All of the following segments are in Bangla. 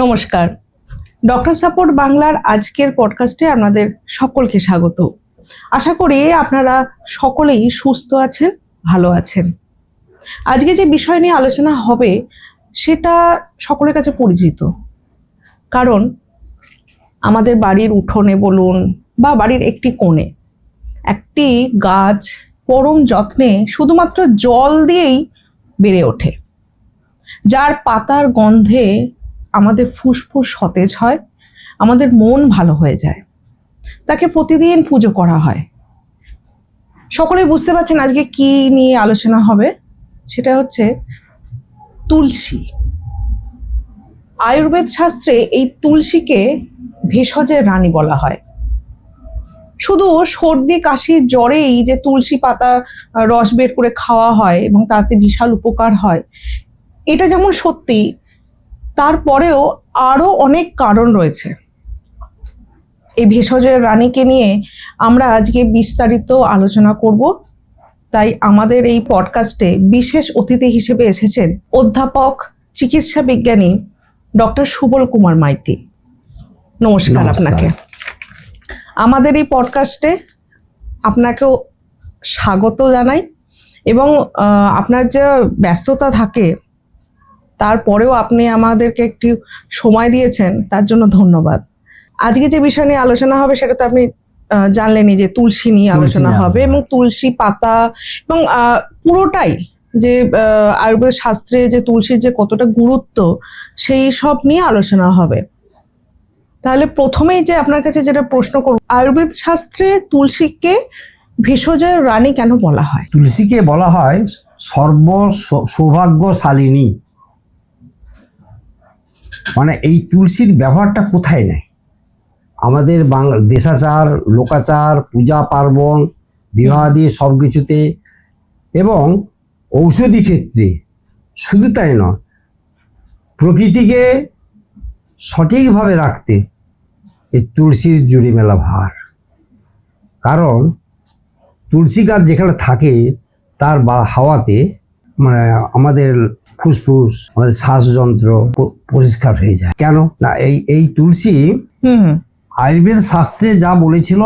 নমস্কার, ডক্টর সাপোর্ট বাংলার আজকের পডকাস্টে আপনাদের সকলকে স্বাগত। আশা করি আপনারা সকলেই সুস্থ আছেন, ভালো আছেন। আজকে যে বিষয় নিয়ে আলোচনা হবে সেটা সকলের কাছে পরিচিত, কারণ আমাদের বাড়ির উঠোনে বলুন বা বাড়ির একটি কোণে একটি গাছ পরম যত্নে শুধুমাত্র জল দিয়েই বেড়ে ওঠে, যার পাতার গন্ধে আমাদের ফুসফুস সতেজ হয়, আমাদের মন ভালো হয়ে যায়। তাকে প্রতিদিন পুজো করা হয়। সকলে বুঝতে পারছেন আজকে কি নিয়ে আলোচনা হবে, সেটা হচ্ছে তুলসী। আয়ুর্বেদ শাস্ত্রে এই তুলসীকে ভেষজের রানী বলা হয়। শুধু সর্দি কাশি জ্বরেই যে তুলসী পাতা রস বের করে খাওয়া হয় এবং তাতে বিশাল উপকার হয়, এটা যেমন সত্যি, তারপরেও আরো অনেক কারণ রয়েছে। এই ভেষজের রানীকে নিয়ে আমরা আজকে বিস্তারিত আলোচনা করব। তাই আমাদের এই পডকাস্টে বিশেষ অতিথি হিসেবে এসেছেন অধ্যাপক চিকিৎসা বিজ্ঞানী ডক্টর সুবল কুমার মাইতি। নমস্কার আপনাকে। আমাদের এই পডকাস্টে আপনাকেও স্বাগত জানাই, এবং আপনার যে ব্যস্ততা থাকে তারপরেও আপনি আমাদেরকে একটি সময় দিয়েছেন, তার জন্য ধন্যবাদ। আজকে যে বিষয় নিয়ে আলোচনা হবে সেটা তো আপনি জানলেনই, যে তুলসী নিয়ে আলোচনা হবে, এবং তুলসী পাতা এবং পুরোটাই যে আয়ুর্বেদ শাস্ত্রে যে তুলসীর যে কতটা গুরুত্ব সেই সব নিয়ে আলোচনা হবে। তাহলে প্রথমেই যে আপনার কাছে যেটা প্রশ্ন করব, আয়ুর্বেদ শাস্ত্রে তুলসীকে ভেষজের রানী কেন বলা হয়? তুলসীকে বলা হয় সর্ব সৌভাগ্যশালিনী। মানে এই তুলসীর ব্যবহারটা কোথায় নেই? আমাদের বাংলা দেশাচার, লোকাচার, পূজা পার্বণ, বিবাহাদি সব কিছুতে, এবং ঔষধি ক্ষেত্রে শুধু তাই নয়, প্রকৃতিকে সঠিকভাবে রাখতে এই তুলসীর জুড়ি মেলা ভার। কারণ তুলসী গাছ যেখানে থাকে তার হাওয়াতে মানে আমাদের ফুসফুস, আমাদের শ্বাসযন্ত্র পরিষ্কার হয়ে যায়। কেন না, এই তুলসী আয়ুর্বেদ শাস্ত্রে যা বলেছিল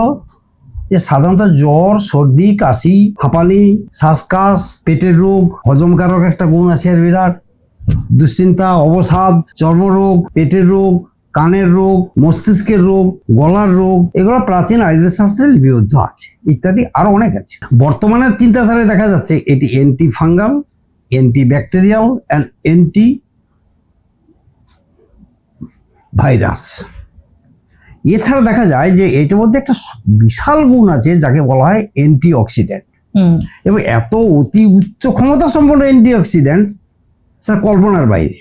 যে সাধারণত জ্বর, সর্দি, কাশি, হাঁপানি, শ্বাসকাশ, পেটের রোগ, হজমকারক একটা গুণ আছে আর বিরাট, দুশ্চিন্তা, অবসাদ, চর্মরোগ, পেটের রোগ, কানের রোগ, মস্তিষ্কের রোগ, গলার রোগ, এগুলো প্রাচীন আয়ুর্বেদ শাস্ত্রে লিপিবদ্ধ আছে, ইত্যাদি আরো অনেক আছে। বর্তমানের চিন্তাধারায় দেখা যাচ্ছে এটি anti fungal, anti bacterial and anti virus. এছাড়া দেখা যায় যে এটার মধ্যে একটা বিশাল গুণ আছে যাকে বলা হয় অ্যান্টি অক্সিডেন্ট, এবং এত অতি উচ্চ ক্ষমতা সম্পন্ন অ্যান্টি অক্সিডেন্ট সেটা কল্পনার বাইরে।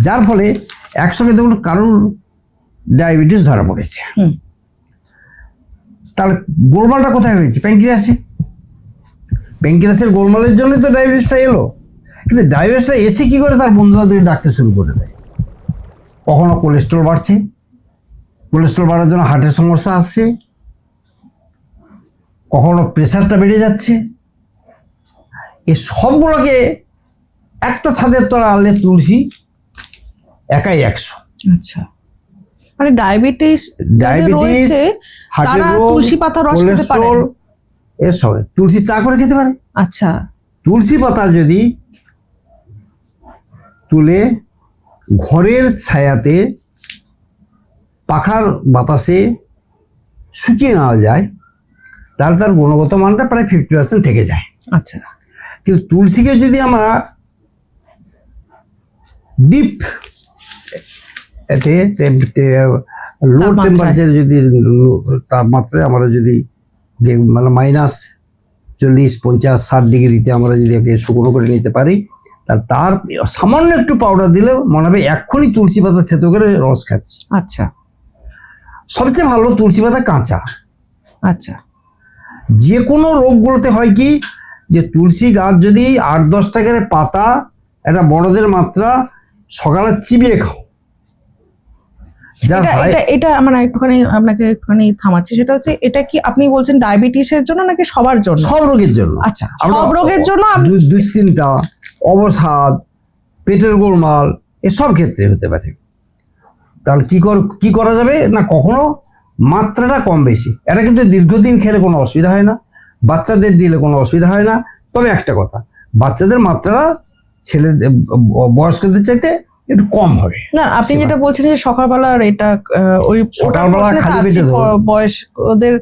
যার ফলে একসঙ্গে দেখুন কারোর ডায়াবেটিস ধরা পড়েছে, তাহলে গোলমালটা কোথায় হয়েছে? প্যানক্রিয়াসে। প্যানক্রিয়াসের গোলমালের জন্যই তো ডায়াবেটিসটা এলো। কিন্তু ডায়াবেটিসটা এসে কি করে তার বন্ধু বান্ধব ডাকতে শুরু করে দেয়। কখনো কোলেস্ট্রল বাড়ছে, কোলেস্ট্রল বাড়ার জন্য হার্টের সমস্যা আসছে, কখনো প্রেশারটা বেড়ে যাচ্ছে। এই সবগুলোকে একটা ছাদের তলা আনলে তুলসী একাই 100। আচ্ছা, মানে ডায়াবেটিস, হার্টের রোগ, তুলসী পাতা রস খেতে পারে, এর সব তুলসী চা করে খেতে পারে। আচ্ছা, তুলসী পাতা যদি তুলে ঘরের ছায়াতে পাখার বাতাসে শুকিয়ে নেওয়া যায়, তাহলে তার গুণগত মানটা প্রায় 50% থেকে যায়। আচ্ছা, কিন্তু তুলসীকে যদি আমরা ডিপ এতে লো টেম্পারেচারে যদি তাপমাত্রায় আমরা যদি মানে -40, 50, 60 ডিগ্রিতে আমরা যদি একে শুকনো করে নিতে পারি, তার সামান্য একটু পাউডার দিলে মনে হবে এক্ষুনি তুলসী পাতা থেতো করে রস খাচ্ছি। আচ্ছা, সবচেয়ে ভালো তুলসী পাতা কাঁচা। আচ্ছা, যে কোনো রোগগুলোতে হয় কি, যে তুলসী গাছ যদি 8-10 টাকার পাতা একটা বড়দের মাত্রা সকালে চিবিয়ে খাও, এটা মানে আপনাকে একটুখানি থামাচ্ছি, সেটা হচ্ছে এটা কি আপনি বলছেন ডায়াবেটিসের জন্য নাকি সবার জন্য? সব রোগের জন্য। আচ্ছা, সব রোগের জন্য। দুশ্চিন্তা, অবসাদ, পেটের গোলমাল, এসব ক্ষেত্রে হতে পারে। তাহলে কি করা যাবে না, কখনো মাত্রাটা কম বেশি, এটা কিন্তু দীর্ঘদিন খেলে কোনো অসুবিধা হয় না, বাচ্চাদের দিলে কোনো অসুবিধা হয় না। তবে একটা কথা, বাচ্চাদের মাত্রাটা বয়স্কদের চাইতে একটু কম হবে। না, আপনি যেটা বলছেন যে সকালবেলার এটা ওই সকালবেলা খালি পেটে ওদের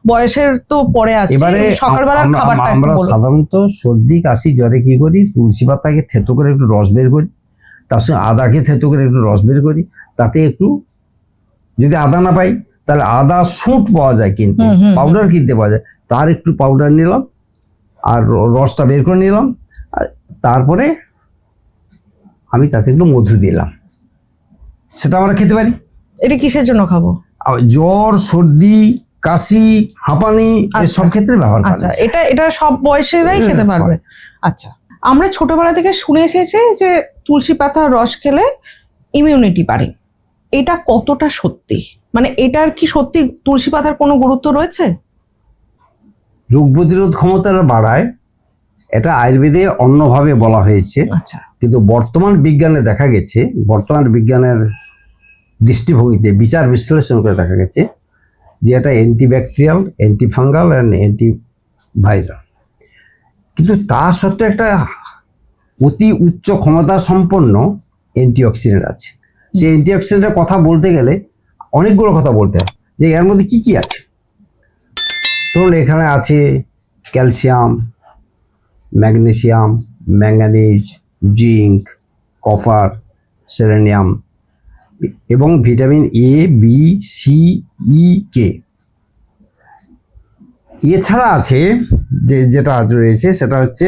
বয়সের তো পরে আসছে, এবারে সকালবেলার খাবারটা আমরা সাধারণত সর্দি কাশি জ্বরে কি করি, তুলসী পাতাকে থেতো করে একটু রস বের করি, তার সঙ্গে আদাকে থেতো করে একটু রস বের করি, তাতে একটু যদি আদা না পাই তাহলে আদা শুঁট পাওয়া যায়, কিন্তু পাউডার কিনতে পাওয়া যায়, তার একটু পাউডার নিলাম আর রসটা বের করে নিলাম, তারপরে আমি তাতে একটু মধু দিলাম, সেটা আমরা খেতে পারি। এটা কিসের জন্য খাবো? জ্বর, সর্দি, কাশি, হাঁপানি সব ক্ষেত্রে ব্যবহার করা যায়। এটা সব বয়সেরাই খেতে পারবে। আচ্ছা, আমরা ছোটবেলা থেকে শুনে এসেছি যে তুলসী পাতার রস খেলে ইমিউনিটি বাড়ে, এটা কতটা সত্যি? মানে এটার কি সত্যি তুলসী পাতার কোনো গুরুত্ব রয়েছে? রোগ প্রতিরোধ ক্ষমতাটা বাড়ায়, এটা আয়ুর্বেদে অন্যভাবে বলা হয়েছে। আচ্ছা, কিন্তু বর্তমান বিজ্ঞানে দেখা গেছে, বর্তমান বিজ্ঞানের দৃষ্টিভঙ্গিতে বিচার বিশ্লেষণ করে দেখা গেছে যে এটা অ্যান্টিব্যাকটেরিয়াল, অ্যান্টিফাঙ্গাল অ্যান্ড অ্যান্টিভাইরাল। কিন্তু তা সত্ত্বেও একটা অতি উচ্চ ক্ষমতা সম্পন্ন অ্যান্টিঅক্সিডেন্ট আছে। সেই অ্যান্টিঅক্সিডেন্টের কথা বলতে গেলে অনেকগুলো কথা বলতে হয়, যে এর মধ্যে কি কি আছে। ধরুন এখানে আছে calcium, magnesium, manganese, zinc, copper, selenium এবং ভিটামিন এ, বি, সি, ই, কে। এছাড়া আছে যেটা রয়েছে সেটা হচ্ছে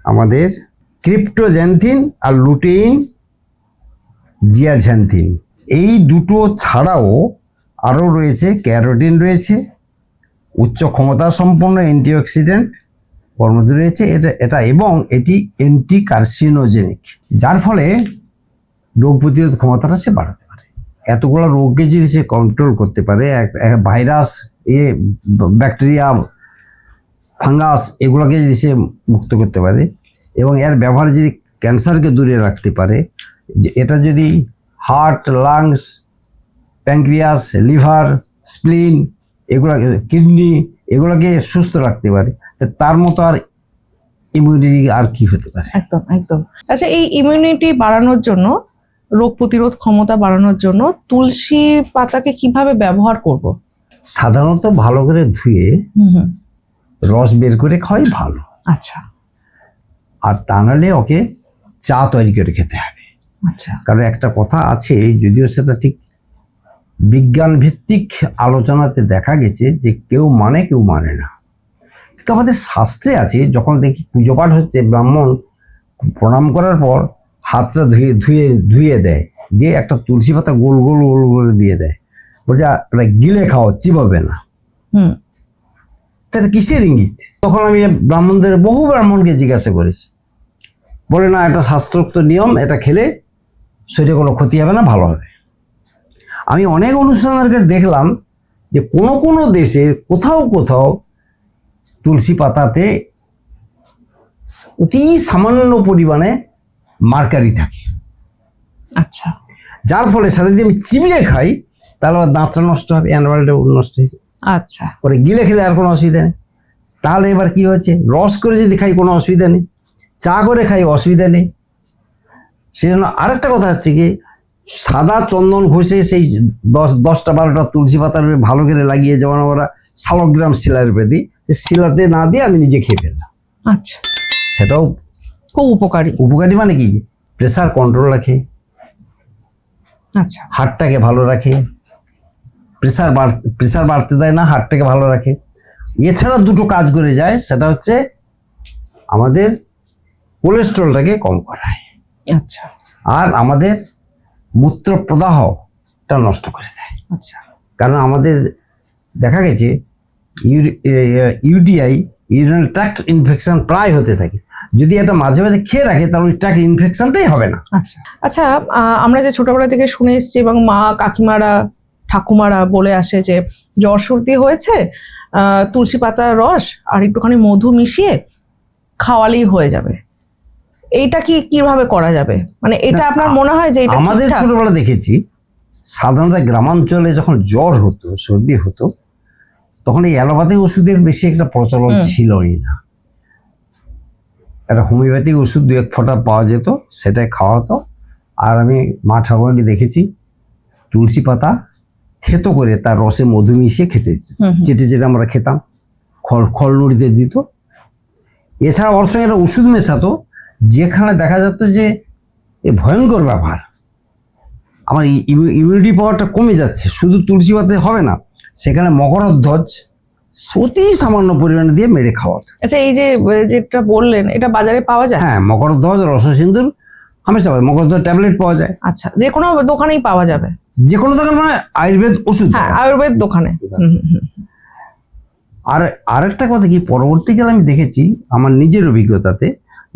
আমাদের ক্রিপ্টোজ্যান্থিন আর লুটেইন জিয়াঝ্যান্থিন। এই দুটো ছাড়াও আরও রয়েছে ক্যারোটিন, রয়েছে উচ্চ ক্ষমতা সম্পন্ন অ্যান্টিঅক্সিডেন্ট কর্মধি রয়েছে এটা এবং এটি অ্যান্টি কার্সিনোজেনিক, যার ফলে রোগ প্রতিরোধ ক্ষমতাটা সে বাড়াতে পারে। এতগুলো রোগকে যদি সে কন্ট্রোল করতে পারে, ভাইরাস, ব্যাকটেরিয়া, ফাঙ্গাস, এগুলোকে যদি সে মুক্ত করতে পারে এবং এর ব্যবহারে যদি ক্যান্সারকে দূরে রাখতে পারে, এটা যদি হার্ট, লাংস, প্যাঙ্ক্রিয়াস, লিভার, স্প্লিন, এগুলো, কিডনি, এগুলোকে সুস্থ রাখতে পারে, তার মতো আর ইমিউনিটি আর কি হতে পারে। একদম একদম। আচ্ছা, এই ইমিউনিটি বাড়ানোর জন্য, রোগ প্রতিরোধ ক্ষমতা বাড়ানোর জন্য তুলসী পাতাকে কিভাবে ব্যবহার করব? সাধারণত ভালো করে ধুয়ে রস বের করে খাওয়াই ভালো। আচ্ছা, আর তা নাহলে ওকে চা তৈরি করে খেতে হবে। আচ্ছা, কারণ একটা কথা আছে, যদিও সেটা ঠিক বিজ্ঞান ভিত্তিক আলোচনাতে দেখা গেছে যে কেউ মানে কেউ মানে না, কিন্তু আমাদের শাস্ত্রে আছে, যখন দেখি পুজো পাঠ হচ্ছে, ব্রাহ্মণ প্রণাম করার পর হাতটা ধুয়ে দেয়, দিয়ে একটা তুলসী পাতা গোল গোল গোল করে দিয়ে দেয়, বলছে এটা গিলে খাও, চিবাবে না। তাতে কিসের ইঙ্গিত? তখন আমি বহু ব্রাহ্মণকে জিজ্ঞাসা করেছি, বলে না, এটা শাস্ত্রোক্ত নিয়ম, এটা খেলে শরীরে কোনো ক্ষতি হবে না, ভালো হবে। আমি অনেক অনুষ্ঠানকে দেখলাম যে কোনো কোনো দেশে কোথাও কোথাও তুলসী পাতাতে অতি সামান্য পরিমাণে মার্কারি থাকে। আচ্ছা, যার ফলে সেটা যদি আমি চিবিয়ে খাই তাহলে আমার দাঁতটা নষ্ট হবে, অ্যানুয়ালটা নষ্ট হয়েছে। আচ্ছা, পরে গিলে খেলে আর কোনো অসুবিধা নেই। তাহলে এবার কি হচ্ছে, রস করে যদি খাই কোনো অসুবিধা নেই, চা করে খাই অসুবিধা নেই। সেজন্য আরেকটা কথা হচ্ছে কি, সাদা চন্দন ঘষে সেই 10-12টা তুলসী পাতার ভালো করে লাগিয়ে, যেমন আমরা শালগ্রাম শিলার উপরে দিই, শিলাতে না দিয়ে আমি নিজে খেয়ে ফেললাম। আচ্ছা, সেটাও খুব উপকারী। উপকারী মানে কি, প্রেসার কন্ট্রোল রাখে, আচ্ছা, হার্টটাকে ভালো রাখে, প্রেসার বাড়তে দেয় না, হার্টটাকে ভালো রাখে। এছাড়া দুটো কাজ করে যায়, সেটা হচ্ছে আমাদের কোলেস্ট্রলটাকে কম করায়, আচ্ছা, আর আমাদের মূত্র প্রদাহটা নষ্ট করে দেয়। আচ্ছা, কারণ আমাদের দেখা গেছে ইউটিআই, ইউরিনারি ট্র্যাক্ট ইনফেকশন প্রায় হতে থাকে। যদি এটা মাঝে মাঝে খেয়ে রাখে তাহলে ওই ট্র্যাক্ট ইনফেকশনটাই হবে না। আচ্ছা, আচ্ছা, আমরা যে ছোটবেলা থেকে শুনে এসেছি এবং মা, কাকিমারা, ঠাকুমারা বলে আসে যে জ্বর সর্দি হয়েছে, তুলসী পাতার রস আর একটুখানি মধু মিশিয়ে খাওয়ালেই হয়ে যাবে। এইটা কিভাবে করা যাবে? মানে এটা আপনার মনে হয় যে এটা আমাদের ছোটবেলা দেখেছি সাধারণত গ্রামাঞ্চলে যখন জ্বর হতো, সর্দি হতো, তখন এই অ্যালোপ্যাথিক ওষুধের বেশি একটা প্রচলন ছিলই না। একটা হোমিওপ্যাথিক ওষুধ 2-1 ফোঁটা পাওয়া যেত, সেটাই খাওয়া হতো। আর আমি মা ঠাকুমাকে দেখেছি তুলসী পাতা থেতো করে তার রসে মধু মিশিয়ে খেতে দিত, চেটে চেটে আমরা খেতাম, খড় নুড়িতে দিত। এছাড়া ওর সঙ্গে একটা ওষুধ মেশাতো, যেখানে দেখা যেত যে এ ভয়ঙ্কর ব্যাপার, আমার ইমিউনিটি পাওয়ারটা কমে যাচ্ছে, শুধু তুলসী পাতা হবে না, সেখানে মকরধ্বজ অতি সামান্য পরিমাণে দিয়ে মেরে খাওয়াতো। আচ্ছা, এই যে যেটা বললেন, এটা বাজারে পাওয়া যায়? হ্যাঁ, মকরধ্বজ, রসসিন্দুর হামেশা পাওয়া যায়। মকরধ্বজ ট্যাবলেট পাওয়া যায়। আচ্ছা, যে কোনো দোকানেই পাওয়া যাবে? যে কোনো দোকান মানে আয়ুর্বেদ ওষুধ। হ্যাঁ, আয়ুর্বেদ দোকানে। আর আরেকটা কথা কি, পরবর্তীকালে আমি দেখেছি আমার নিজের অভিজ্ঞতাতে,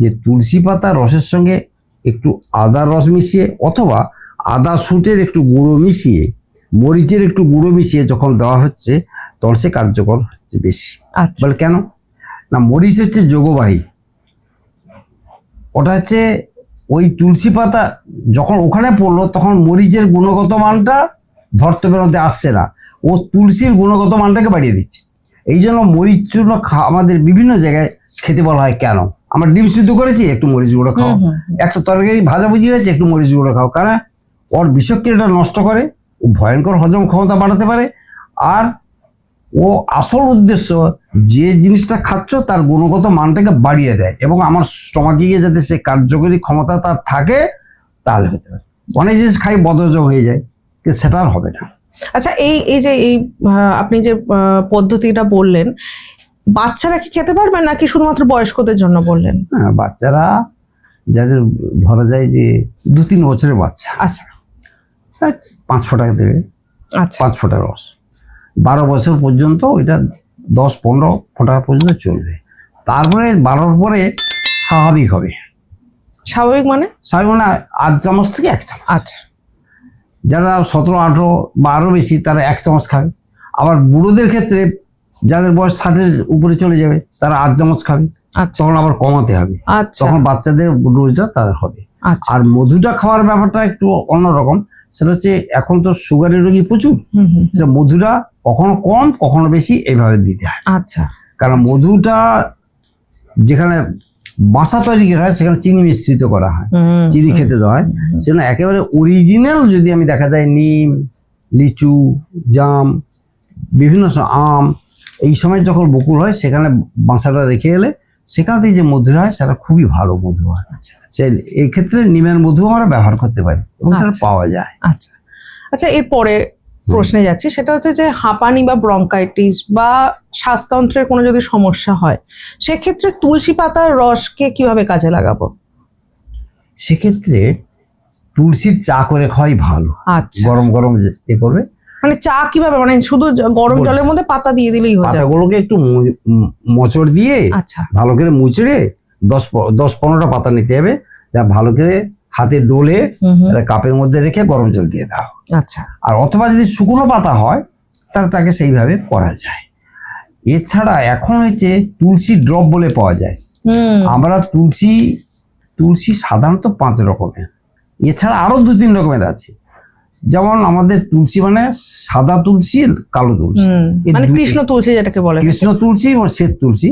যে তুলসী পাতা রসের সঙ্গে একটু আদার রস মিশিয়ে অথবা আদা শুটের একটু গুঁড়ো মিশিয়ে, মরিচের একটু গুঁড়ো মিশিয়ে যখন দেওয়া হচ্ছে, তখন সে কার্যকর হচ্ছে বেশি। আচ্ছা, বলে কেন না, মরিচ হচ্ছে যোগবাহী, ওটা হচ্ছে ওই তুলসী পাতা যখন ওখানে পড়লো তখন মরিচের গুণগত মানটা ধরতে বেরোতে আসছে না, ও তুলসীর গুণগত মানটাকে বাড়িয়ে দিচ্ছে। এই জন্য মরিচ চূর্ণ আমাদের বিভিন্ন জায়গায় খেতে বলা হয়। কেন? আমরা ডিম সিদ্ধ করেছি, একটু মরিচ গুঁড়ো খাও, একটা তরকারি ভাজাভুজি হয়েছে, একটু মরিচ গুঁড়ো খাও, কারণ ওর বিষক্রিয়াটা নষ্ট করে, ও ভয়ঙ্কর হজম ক্ষমতা বাড়াতে পারে, আর ও আসল উদ্দেশ্য যে জিনিসটা খাচ্ছ তার গুণগত মানটাকে বাড়িয়ে দেয়, এবং আমার স্টমাকে গিয়ে যাতে সে কার্যকরী ক্ষমতা তার থাকে, তাহলে হতে পারে। অনেক জিনিস খাই বদহজম হয়ে যায়, কিন্তু সেটা আর হবে না। আচ্ছা, এই যে আপনি যে পদ্ধতিটা বললেন, বাচ্চারা কি খেতে পারবে নাকি শুধুমাত্র বয়স্কদের জন্য বললেন? হ্যাঁ, বাচ্চারা যাদের ধরা যায় যে 2-3 বছরের বাচ্চা, আচ্ছা, 5 ফোঁটা দেবে, আচ্ছা, 5 ফোঁটা রস। 12 বছর পর্যন্ত ওইটা 10-15 ফোঁটা পর্যন্ত চলবে। তারপরে 12-র পরে স্বাভাবিক হবে। স্বাভাবিক মানে? স্বাভাবিক মানে 1 চামচ থেকে 1 চামচ। আচ্ছা, যারা 17-18 বা আরও বেশি, তারা 1 চামচ খাবে। আবার বুড়োদের ক্ষেত্রে যাদের বয়স 60-এর উপরে চলে যাবে, তারা 8 চামচ খাবে। আচ্ছা, তখন আবার কমাতে হবে, আচ্ছা, তখন বাচ্চাদের ডোজটা তাদের হবে। আচ্ছা, আর মধুটা খাওয়ার ব্যাপারটা একটু অন্যরকম। সেটা হচ্ছে, এখন তো সুগারের রোগী প্রচুর, সেটা মধুটা কখনো কম কখনো বেশি এইভাবে দিতে হয়। আচ্ছা, কারণ মধুটা যেখানে বাসা তৈরি করা হয় সেখানে চিনি মিশ্রিত করা হয়, চিনি খেতে দেওয়া হয়। সেজন্য একেবারে অরিজিনাল যদি আমি দেখা যায় নিম, লিচু, জাম, বিভিন্ন আম, এই সময় যখন বকুল হয় সেখানে বাসাটা রেখে এলে সেখান থেকে যে মধু হয় সেটা খুবই ভালো মধু হয়। এই ক্ষেত্রে নিমের মধু আমরা ব্যবহার করতে পারি এবং সেটা পাওয়া যায়। আচ্ছা, আচ্ছা, এরপরে প্রশ্নে যাচ্ছি, সেটা হচ্ছে যে হাঁপানি বা ব্রঙ্কাইটিস বা শ্বাসতন্ত্রের কোনো যদি সমস্যা হয়, সেক্ষেত্রে তুলসী পাতার রসকে কিভাবে কাজে লাগাবো? সেক্ষেত্রে তুলসীর চা করে খাওয়াই ভালো। আচ্ছা, গরম গরম এ করবে। মানে চা কিভাবে, মানে শুধু গরম জলের মধ্যে পাতা দিয়ে দিলেই হয়ে যাবে? পাতাগুলোকে একটু মোচড় দিয়ে আচ্ছা, ভালো করে মুচড়ে 10-15টা পাতা নিতে হবে, যা ভালো করে হাতে ডলে কাপের মধ্যে রেখে গরম জল দিয়ে দাও। আচ্ছা, আর অথবা যদি শুকনো পাতা হয় তাহলে তাকে সেইভাবে করা যায়। এছাড়া এখন হচ্ছে তুলসী ড্রপ বলে পাওয়া যায়। আমরা তুলসী সাধারণত 5 রকমের, এছাড়া আরো 2-3 রকমের আছে। যেমন আমাদের তুলসী মানে সাদা তুলসী, কালো তুলসী, মানে কৃষ্ণ তুলসী যেটাকে বলে, কৃষ্ণ তুলসী এবং শ্বেত তুলসী,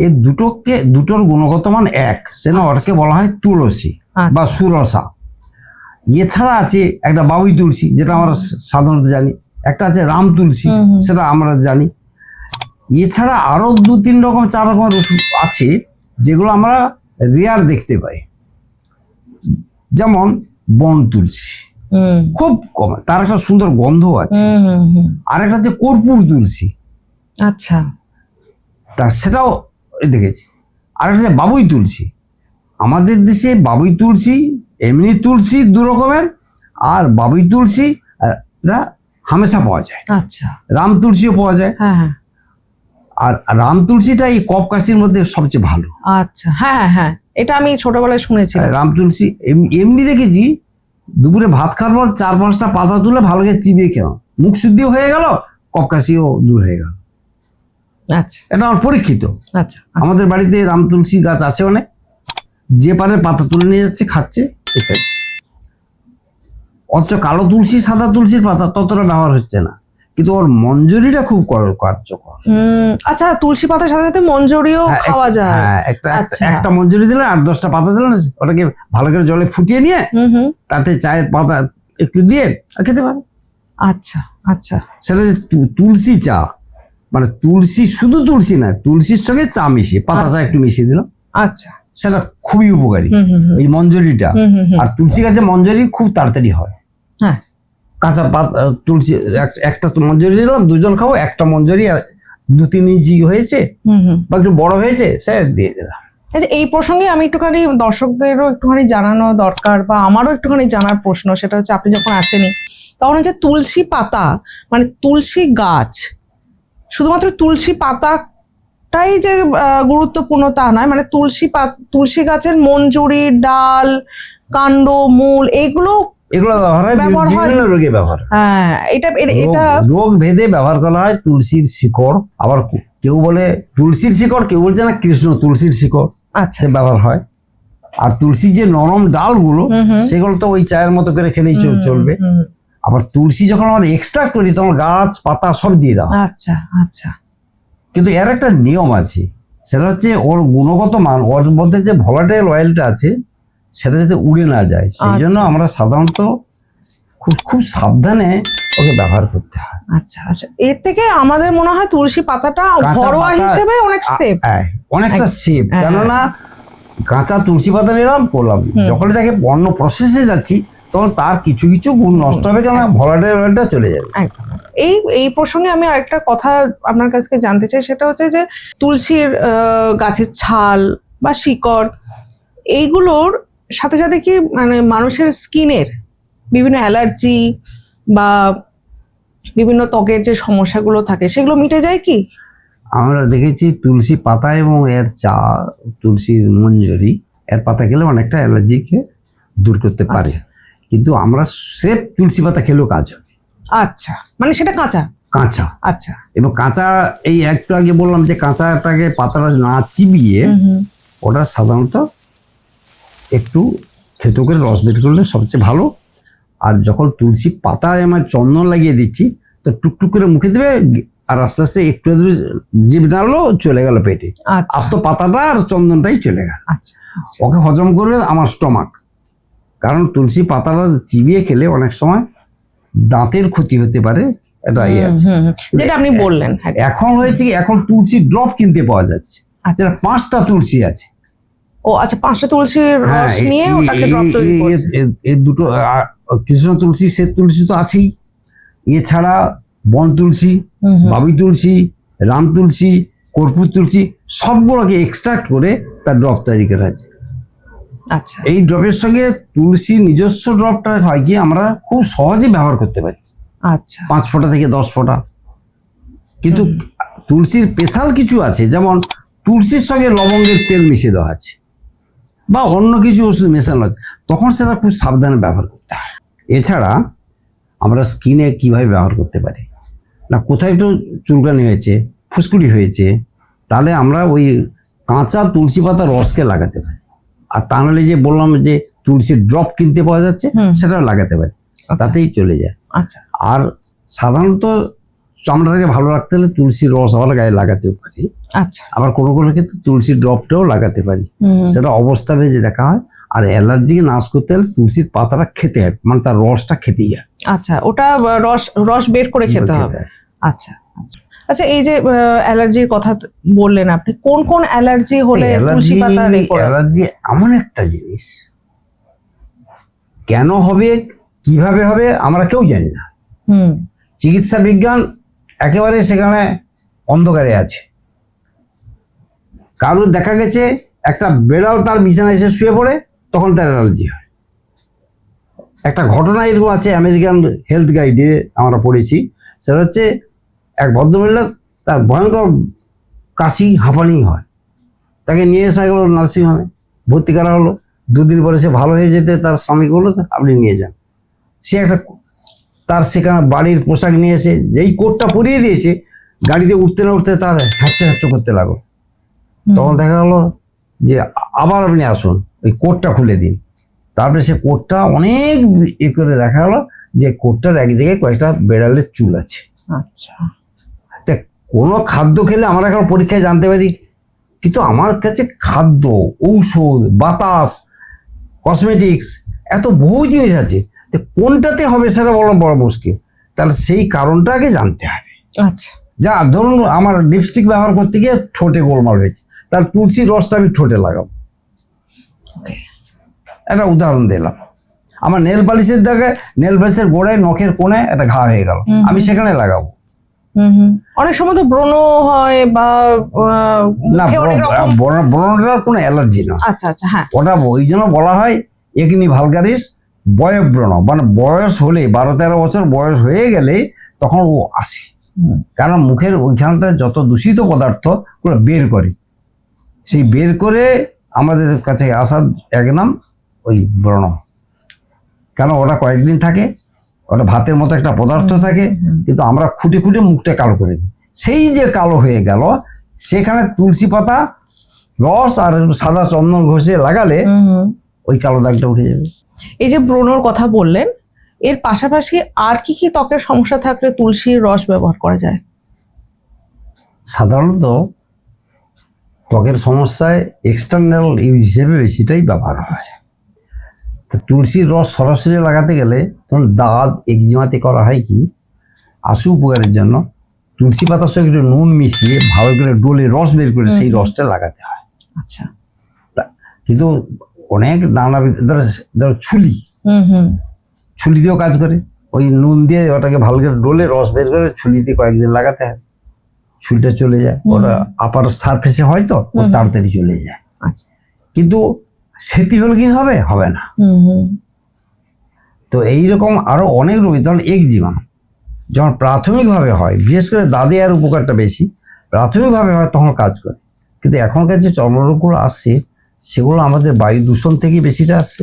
এই দুটোর গুণগত মান এক, সেজন্য ওটাকে বলা হয় তুলসী বা সুরসা। এছাড়া আছে একটা বাবুই তুলসী, যেটা আমরা সাধারণত জানি, একটা আছে রাম তুলসী, সেটা আমরা জানি। এছাড়া আরো 2-3 রকম 4 রকমের ওষুধ আছে যেগুলো আমরা রেয়ার দেখতে পাই। যেমন বন তুলসী, খুব কম, তার একটা সুন্দর গন্ধ আছে। আর একটা হচ্ছে কর্পূর তুলসী, আচ্ছা, তা সেটাও দেখেছি। আর একটা হচ্ছে বাবুই তুলসী। আমাদের দেশে বাবুই তুলসী, এমনি তুলসী 2 রকমের, আর বাবুই তুলসী হামেশা পাওয়া যায়। আচ্ছা, রাম তুলসীও পাওয়া যায়। হ্যাঁ, আর রাম তুলসীটা এই কফ কাশির মধ্যে সবচেয়ে ভালো। আচ্ছা, হ্যাঁ, হ্যাঁ, এটা আমি ছোটবেলায় শুনেছি। রাম তুলসী এমনি দেখেছি, দুপুরে ভাত খাওয়ার পর 4-5টা পাতা তুলে ভালো করে চিবিয়ে খেও, মুখ শুদ্ধিও হয়ে গেল, কফ কাশিও দূর হয়ে গেল। আচ্ছা, এটা আমার পরীক্ষিত। আচ্ছা, আমাদের বাড়িতে রাম তুলসী গাছ আছে অনেক, যে পারে পাতা তুলে নিয়ে যাচ্ছে, খাচ্ছে, ইত্যাদি। অথচ কালো তুলসী সাদা তুলসীর পাতা ততটা ব্যবহার হচ্ছে না, কিন্তু ওর মঞ্জুরিটা খুব কার্যকর। আচ্ছা, তুলসী পাতার সাথে সাথে মঞ্জুরিও খাওয়া যায়? হ্যাঁ, আচ্ছা। একটা মঞ্জুরি দিলে আর 10টা পাতা দিলে ওটাকে ভালো করে জলে ফুটিয়ে নিয়ে তাতে চায়ের পাতা একটু দিয়ে খেতে পারে। আচ্ছা আচ্ছা। সেটা যে তুলসী চা, মানে তুলসী, শুধু তুলসী না, তুলসীর সঙ্গে চা মিশিয়ে, পাতা চা একটু মিশিয়ে দিল, আচ্ছা, সেটা খুবই উপকারী এই মঞ্জুরিটা। আর তুলসী গাছে মঞ্জুরি খুব তাড়াতাড়ি হয়। হ্যাঁ, কাঁচা পাতা তুলসী একটা মঞ্জুরি দিলাম, দুজন খাবো, একটা মঞ্জুরি 2-3 ইঞ্চি হয়েছে বা একটু বড় হয়েছে, সেটা দিয়ে দিলাম। আচ্ছা, এই প্রসঙ্গে আমি একটুখানি দর্শকদেরও একটুখানি জানানো দরকার, বা আমারও একটুখানি জানার প্রশ্ন, সেটা হচ্ছে আপনি যখন আছেনই তখন হচ্ছে তুলসী পাতা মানে তুলসী গাছ, শুধুমাত্র তুলসী পাতাটাই যে গুরুত্বপূর্ণ তা নয়, মানে তুলসী গাছের মঞ্জুরি, ডাল, কাণ্ড, মূল এগুলো ব্যবহার হয় বিভিন্ন রোগে ব্যবহার। হ্যাঁ, এটা রোগ ভেদে ব্যবহার করা হয়। তুলসীর শিকড়, আবার কেউ বলে তুলসীর শিকড়, কেউ বলছে না কৃষ্ণ তুলসীর শিকড়, আচ্ছা, ব্যবহার হয়। আর তুলসী যে নরম ডালগুলো, সেগুলো তো ওই চায়ের মতো করে খেলেই চলবে। আবার তুলসী যখন আমরা এক্সট্রাক্ট করি তখন গাছ পাতা সব দিয়ে দাও। আচ্ছা আচ্ছা। কিন্তু এর একটা নিয়ম আছে, সেটা হচ্ছে ওর গুণগত মান, ওর মধ্যে যে ভলাটাইল অয়েলটা আছে সেটা যাতে উড়ে না যায়, সেই জন্য আমরা সাধারণত খুব সাবধানে ওকে ব্যবহার করতে হয়। আচ্ছা আচ্ছা। এর থেকে আমাদের মনে হয় তুলসী পাতাটা ঘরোয়া হিসেবে অনেক সেফ, অনেকটা সেফ। কেননা কাঁচা তুলসী পাতা নিলাম, করলাম, যখন তাকে অন্য প্রসেসে যাচ্ছি তখন তার কিছু কিছু গুণ নষ্ট হবে, কেন ভলাটাইল অয়েলটা চলে যাবে। এই প্রসঙ্গে আমি আরেকটা কথা আপনার কাছ থেকে জানতে চাই, সেটা হচ্ছে যে তুলসীর গাছের ছাল বা শিকড় এইগুলোর সাথে সাথে কি মানে মানুষের স্কিনের বিভিন্ন অ্যালার্জি বা বিভিন্ন ত্বকের যে সমস্যাগুলো থাকে সেগুলো মিটে যায় কি? আমরা দেখেছি তুলসী পাতা এবং এর চা, তুলসীর মঞ্জুরি, এর পাতা খেলে অনেকটা অ্যালার্জিকে দূর করতে পারে। কিন্তু আমরা স্রেফ তুলসী পাতা খেলেও কাজ হবে। আচ্ছা, মানে সেটা কাঁচা কাঁচা। আচ্ছা। এবং কাঁচা, এই একটু আগে বললাম যে কাঁচাটাকে পাতাটা না চিবিয়ে ওটা সাধারণত একটু থেতো করে রস বের করলে সবচেয়ে ভালো। আর যখন তুলসী পাতায় আমার চন্দন লাগিয়ে দিচ্ছি তো টুকটুক করে মুখে দেবে, আর আস্তে আস্তে একটু জিভ নাড়লো, চলে গেল পেটে, আস্ত পাতাটা আর চন্দনটাই চলে গেল। ওকে হজম করবে আমার স্টমাক। কারণ তুলসী পাতাটা চিবিয়ে খেলে অনেক সময় দাঁতের ক্ষতি হতে পারে, এটা যেটা আপনি বললেন। এখন হয়েছে কি, এখন তুলসী ড্রপ কিনতে পাওয়া যাচ্ছে, যেটা 5টা তুলসী আছে। ও আচ্ছা, 5টা তুলসীর রস নিয়ে ওটাকে ড্রপ তৈরি করছে। এই দুটো কৃষ্ণ তুলসী, শ্বেত তুলসী তো আছেই, এছাড়া বন তুলসী, বাবি তুলসী, রাম তুলসী, কর্পূর তুলসী, সবগুলোকে এক্সট্রাক্ট করে তার ড্রপ তৈরি করা হয়েছে। আচ্ছা, এই ড্রপের সঙ্গে তুলসীর নিজস্ব ড্রপটা হয় কি আমরা খুব সহজে ব্যবহার করতে পারি। আচ্ছা, 5 ফোঁটা থেকে 10 ফোঁটা। কিন্তু তুলসীর স্পেশাল কিছু আছে, যেমন তুলসীর সঙ্গে লবঙ্গের তেল মিশিয়ে দেওয়া আছে বা অন্য কিছু ওষুধ মেশানো আছে, তখন সেটা খুব সাবধানে ব্যবহার করতে হয়। এছাড়া আমরা স্কিনে কিভাবে ব্যবহার করতে পারি না, কোথায় একটু চুলকানি হয়েছে, ফুসকুড়ি হয়েছে, তাহলে আমরা ওই কাঁচা তুলসী পাতা রসকে লাগাতে পারি। আর তা নাহলে যে বললাম যে তুলসীর ড্রপ কিনতে পাওয়া যাচ্ছে, সেটাও লাগাতে পারি, তাতেই চলে যায়। আচ্ছা। আর সাধারণত চামড়াটাকে ভালো রাখতে হলে তুলসীর রস আবার গায়ে লাগাতেও পারি। আচ্ছা। আবার কোনো কোনো ক্ষেত্রে তুলসীর ড্রপটাও লাগাতে পারি, সেটা অবস্থা ভেজে দেখা হয়। আর অ্যালার্জিকে নাশ করতে হলে তুলসীর পাতাটা খেতে হয়, মানে তার রসটা খেতেই হয়। আচ্ছা, ওটা রস বের করে খেতে হবে। আচ্ছা আচ্ছা। আচ্ছা, এই যে অ্যালার্জির কথা বললেন আপনি, কোন কোন অ্যালার্জি হলে তুলসী পাতা? অ্যালার্জি এমন একটা জিনিস, কেন হবে, কিভাবে হবে আমরা কেউ জানি না। চিকিৎসা বিজ্ঞান একেবারে সেখানে অন্ধকারে আছে। কারোর দেখা গেছে একটা বেড়াল তার বিছানায় এসে শুয়ে পড়ে, তখন তার অ্যালার্জি হয়। একটা ঘটনা এরকম আছে, আমেরিকান হেলথ গাইডে আমরা পড়েছি। সেটা হচ্ছে এক ভদ্রমহিলা, তার ভয়ঙ্কর কাশি হাঁপানি হয়, তাকে নিয়ে আসা গেল নার্সিংহোমে, ভর্তি করা হলো। 2 দিন পরে সে ভালো হয়ে যেতে তার স্বামী বললো আপনি নিয়ে যান। সে একটা তার সেখানে বাড়ির পোশাক নিয়ে এসে যেই কোটটা পরিয়ে দিয়েছে, গাড়িতে উঠতে না উঠতে তার হ্যাচ্চো করতে লাগলো। তখন দেখা গেলো যে আবার আপনি আসুন, ওই কোটটা খুলে দিন। তারপরে সে কোটটা অনেক করে দেখা গেলো যে কোটটার এক জায়গায় কয়েকটা বেড়ালের চুল আছে। আচ্ছা, তা কোনো খাদ্য খেলে আমরা এখন পরীক্ষায় জানতে পারি, কিন্তু আমার কাছে খাদ্য, ঔষধ, বাতাস, কসমেটিক্স, এত বহু জিনিস আছে, তো কোনটাতে হবে সেটা বলা বড় মুশকিল। তাহলে সেই কারণটা আগে জানতে হবে। আচ্ছা, যা ধরুন আমার লিপস্টিক ব্যবহার করতে গিয়ে ঠোঁটে গোলমাল হয়েছে, তাহলে তুলসীর রসটা আমি ঠোঁটে লাগাবো। একটা উদাহরণ দিলাম। আমার নেল পালিশের গোড়ায় নখের কোণে একটা ঘা হয়ে গেল, আমি সেখানে লাগাবো। অনেক সময় তো ব্রণ হয় বা না, ব্রণটার কোনো অ্যালার্জি না। আচ্ছা আচ্ছা, হ্যাঁ, ওটা ওই জন্য বলা হয় একনি ভালগারিস বয়ব্রণ, মানে বয়স হলে 12-13 বছর বয়স হয়ে গেলে তখন ও আসে। কারণ মুখের ওইখানটা যত দূষিত পদার্থ ওগুলো বের করে, সেই বের করে আমাদের কাছে আসার এক নাম ওই ব্রণ। কেন ওটা কয়েকদিন থাকে, ওটা ভাতের মতো একটা পদার্থ থাকে, কিন্তু আমরা খুঁটে খুঁটে মুখটা কালো করে দিই। সেই যে কালো হয়ে গেল, সেখানে তুলসী পাতা রস আর সাদা চন্দন ঘষে লাগালে ওই কালো দাগটা উঠে যাবে। এই যে ব্রণর কথা বললেন, এর পাশাপাশি আর কি কি ত্বকের সমস্যা থাকলে তুলসীর রস ব্যবহার করা যায়? সাধারণত ত্বকের সমস্যায় এক্সটার্নাল ইউজ হিসেবে বেশিটাই ব্যবহার হয়। তো তুলসীর রস সরাসরি লাগাতে গেলে তখন দাঁত একজিমাতে করা হয় কি, আশু উপকারের জন্য তুলসী পাতার সঙ্গে একটু নুন মিশিয়ে ভালো করে ডোলে রস বের করে সেই রসটা লাগাতে হয়। আচ্ছা, কিন্তু অনেক নানা ধরো ছুলি দিয়েও কাজ করে, ওই নুন দিয়ে ওটাকে ভালো করে ডোলে রস বের করে ছুলিতে কয়েকদিন লাগাতে হয়, ছুলিটা চলে যায়। ওটা আপার সারফেসে হয়তো তাড়াতাড়ি চলে যায়। আচ্ছা, কিন্তু সেটি হলে কি হবে? হবে না। তো এইরকম আরো অনেক রোগী, ধরুন একজিমা যখন প্রাথমিকভাবে হয়, বিশেষ করে দাদে আর উপকারটা বেশি, প্রাথমিকভাবে হয় তখন কাজ করে। কিন্তু এখনকার যে চর্মরোগগুলো আসছে সেগুলো আমাদের বায়ু দূষণ থেকে বেশিটা আসছে,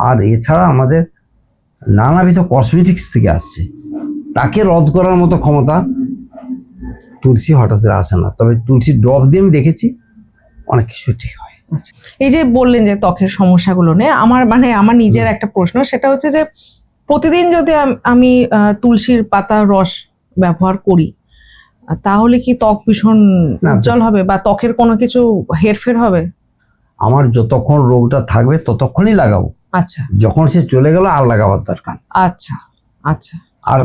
আর এছাড়া আমাদের নানাবিধ কসমেটিক্স থেকে আসছে। তাকে রদ করার মতো ক্ষমতা তুলসী হঠাৎ করে আসে না, তবে তুলসীর ড্রপ দিয়ে আমি দেখেছি অনেক কিছু ঠিক হয়। এই যে বললেন যে ত্বকের সমস্যাগুলো নিয়ে, আমার নিজের একটা প্রশ্ন, সেটা হচ্ছে যে প্রতিদিন যদি আমি তুলসীর পাতার রস ব্যবহার করি, তাহলে কি ত্বক ভীষণ উজ্জ্বল হবে বা ত্বকের কোনো কিছু হেরফের হবে? আমার যতক্ষণ রোগটা থাকবে ততক্ষণই লাগাবো। আচ্ছা, যখন সে চলে গেল আর লাগাবার দরকার। আচ্ছা আচ্ছা, আর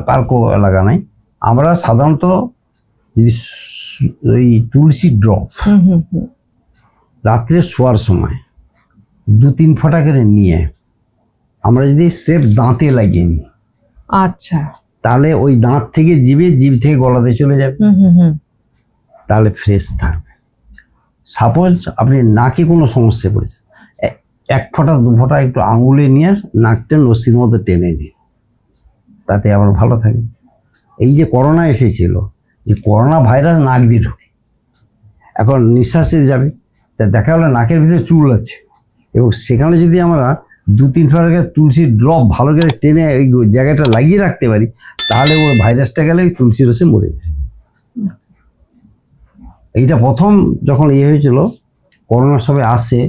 লাগা নাই। আমরা সাধারণত ওই তুলসী ড্রপ রাত্রে শোয়ার সময় 2-3 ফোঁটা করে নিয়ে আমরা যদি স্রেফ দাঁতে লাগিয়ে নিই, আচ্ছা, তাহলে ওই দাঁত থেকে জিভ থেকে গলাতে চলে যাবে, তাহলে ফ্রেশ থাকবে। সাপোজ আপনি নাকে কোনো সমস্যা পড়েছে, 1 ফোঁটা 2 ফোঁটা একটু আঙুলে নিয়ে নাকটা নসির মধ্যে টেনে নিন, তাতে আবার ভালো থাকবে। এই যে করোনা এসেছিল, যে করোনা ভাইরাস নাক দিয়ে ঢুকে, এখন নিঃশ্বাসে যাবে, তা দেখা গেলো নাকের ভিতরে চুল আছে, এবং সেখানে যদি আমরা 2-3 ফোঁটা তুলসীর ড্রপ ভালো করে টেনে ওই জায়গাটা লাগিয়ে রাখতে পারি, তাহলে ওই ভাইরাসটা গেলে ওই তুলসী রসে মরে যায়। এইটা প্রথম যখন হয়েছিল, করোনার সময় আসছে,